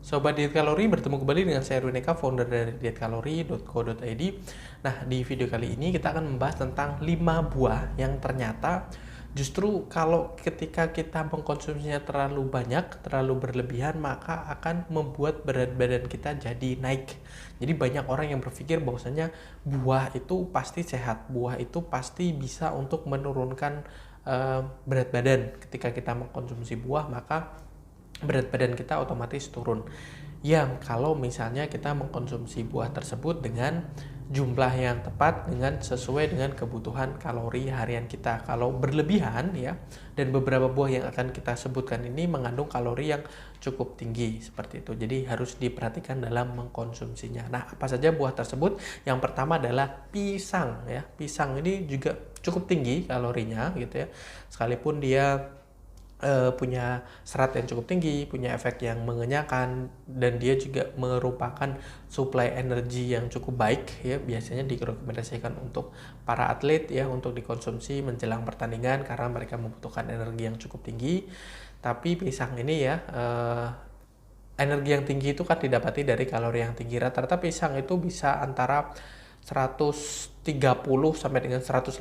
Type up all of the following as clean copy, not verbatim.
Sobat Diet Kalori, bertemu kembali dengan saya Erwin Eka, founder dari dietkalori.co.id. Nah, di video kali ini kita akan membahas tentang 5 buah yang ternyata justru kalau ketika kita mengkonsumsinya terlalu banyak, terlalu berlebihan, maka akan membuat berat badan kita jadi naik. Jadi banyak orang yang berpikir bahwasanya buah itu pasti sehat, buah itu pasti bisa untuk menurunkan berat badan. Ketika kita mengkonsumsi buah, maka berat badan kita otomatis turun. Yang kalau misalnya kita mengkonsumsi buah tersebut dengan jumlah yang tepat, dengan sesuai dengan kebutuhan kalori harian kita. Kalau berlebihan ya, dan beberapa buah yang akan kita sebutkan ini mengandung kalori yang cukup tinggi seperti itu. Jadi harus diperhatikan dalam mengkonsumsinya. Nah, apa saja buah tersebut? Yang pertama adalah pisang ya. Pisang ini juga cukup tinggi kalorinya gitu ya. Sekalipun dia punya serat yang cukup tinggi, punya efek yang mengenyangkan, dan dia juga merupakan suplai energi yang cukup baik ya. Biasanya direkomendasikan untuk para atlet ya, untuk dikonsumsi menjelang pertandingan karena mereka membutuhkan energi yang cukup tinggi. Tapi pisang ini ya, energi yang tinggi itu kan didapati dari kalori yang tinggi. Rata-rata pisang itu bisa antara 130 sampai dengan 180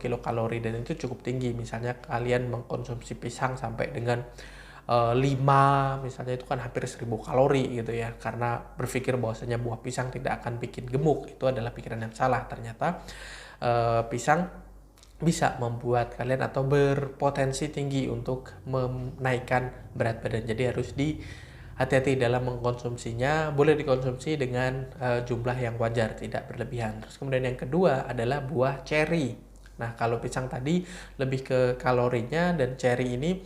kilokalori, dan itu cukup tinggi. Misalnya kalian mengkonsumsi pisang sampai dengan 5 misalnya, itu kan hampir 1000 kalori gitu ya. Karena berpikir bahwasanya buah pisang tidak akan bikin gemuk, itu adalah pikiran yang salah. Ternyata pisang bisa membuat kalian atau berpotensi tinggi untuk menaikkan berat badan. Jadi harus hati-hati dalam mengkonsumsinya. Boleh dikonsumsi dengan jumlah yang wajar, tidak berlebihan. Terus kemudian yang kedua adalah buah ceri. Nah, kalau pisang tadi lebih ke kalorinya, dan ceri ini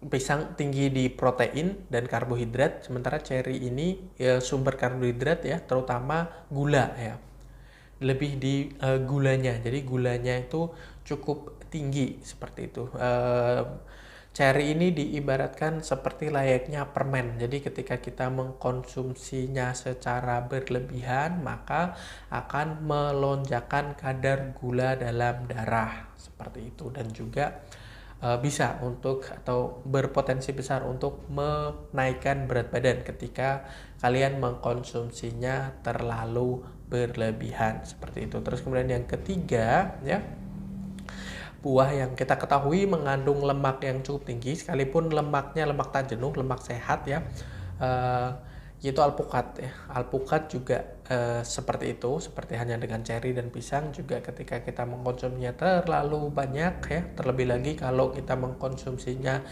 pisang tinggi di protein dan karbohidrat, sementara ceri ini ya, sumber karbohidrat ya, terutama gula ya. Lebih di gulanya. Jadi gulanya itu cukup tinggi seperti itu. Ceri ini diibaratkan seperti layaknya permen. Jadi ketika kita mengkonsumsinya secara berlebihan, maka akan melonjakkan kadar gula dalam darah seperti itu, dan juga bisa untuk atau berpotensi besar untuk menaikkan berat badan ketika kalian mengkonsumsinya terlalu berlebihan seperti itu. Terus kemudian yang ketiga ya, buah yang kita ketahui mengandung lemak yang cukup tinggi, sekalipun lemaknya lemak tak jenuh, lemak sehat ya, yaitu alpukat ya. Alpukat juga seperti itu, seperti hanya dengan ceri dan pisang juga. Ketika kita mengkonsumsinya terlalu banyak ya, terlebih lagi kalau kita mengkonsumsinya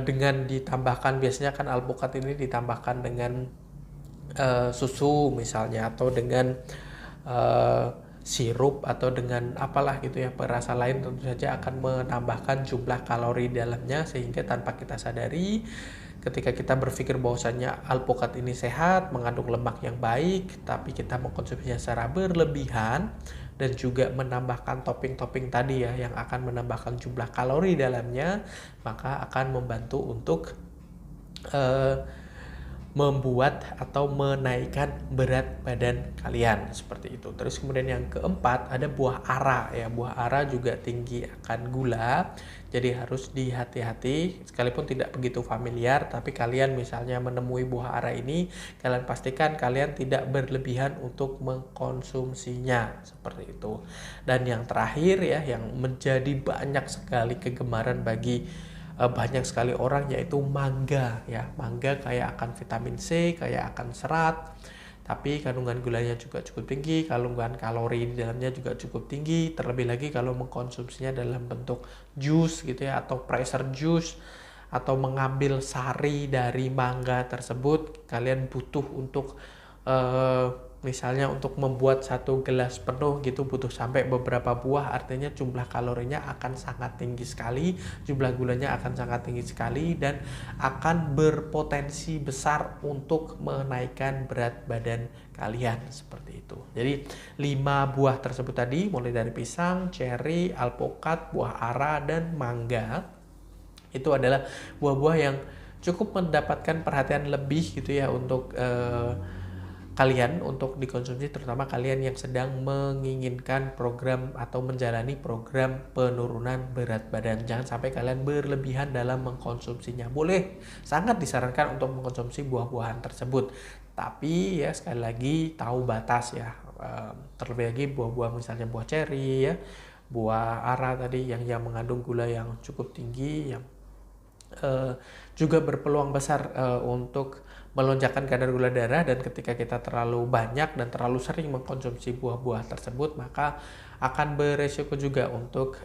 dengan ditambahkan, biasanya kan alpukat ini ditambahkan dengan susu misalnya, atau dengan sirup, atau dengan apalah gitu ya, perasa lain, tentu saja akan menambahkan jumlah kalori dalamnya, sehingga tanpa kita sadari ketika kita berpikir bahwasannya alpukat ini sehat, mengandung lemak yang baik, tapi kita mengkonsumsinya secara berlebihan dan juga menambahkan topping-topping tadi ya, yang akan menambahkan jumlah kalori dalamnya, maka akan membantu untuk membuat atau menaikkan berat badan kalian seperti itu. Terus kemudian yang keempat ada buah ara ya. Buah ara juga tinggi akan gula, jadi harus dihati-hati. Sekalipun tidak begitu familiar, tapi kalian misalnya menemui buah ara ini, kalian pastikan kalian tidak berlebihan untuk mengkonsumsinya seperti itu. Dan yang terakhir ya, yang menjadi banyak sekali kegemaran bagi banyak sekali orang, yaitu mangga ya. Mangga kaya akan vitamin C, kaya akan serat, tapi kandungan gulanya juga cukup tinggi, kandungan kalori di dalamnya juga cukup tinggi. Terlebih lagi kalau mengkonsumsinya dalam bentuk jus gitu ya, atau pressure juice, atau mengambil sari dari mangga tersebut. Kalian butuh untuk misalnya untuk membuat 1 gelas penuh gitu, butuh sampai beberapa buah. Artinya jumlah kalorinya akan sangat tinggi sekali, jumlah gulanya akan sangat tinggi sekali, dan akan berpotensi besar untuk menaikkan berat badan kalian seperti itu. Jadi 5 buah tersebut tadi, mulai dari pisang, ceri, alpukat, buah ara, dan mangga, itu adalah buah-buah yang cukup mendapatkan perhatian lebih gitu ya, untuk kalian untuk dikonsumsi, terutama kalian yang sedang menginginkan program atau menjalani program penurunan berat badan. Jangan sampai kalian berlebihan dalam mengkonsumsinya. Boleh, sangat disarankan untuk mengkonsumsi buah-buahan tersebut, tapi ya sekali lagi tahu batas ya. Terlebih lagi buah-buah misalnya buah ceri ya, buah ara tadi yang mengandung gula yang cukup tinggi, yang juga berpeluang besar untuk melonjakkan kadar gula darah. Dan ketika kita terlalu banyak dan terlalu sering mengkonsumsi buah-buah tersebut, maka akan beresiko juga untuk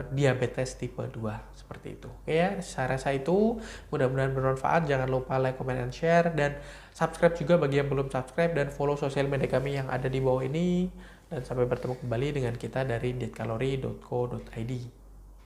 diabetes tipe 2 seperti itu. Oke ya, saya rasa itu mudah-mudahan bermanfaat. Jangan lupa like, comment, and share, dan subscribe juga bagi yang belum subscribe, dan follow sosial media kami yang ada di bawah ini. Dan sampai bertemu kembali dengan kita dari dietkalori.co.id.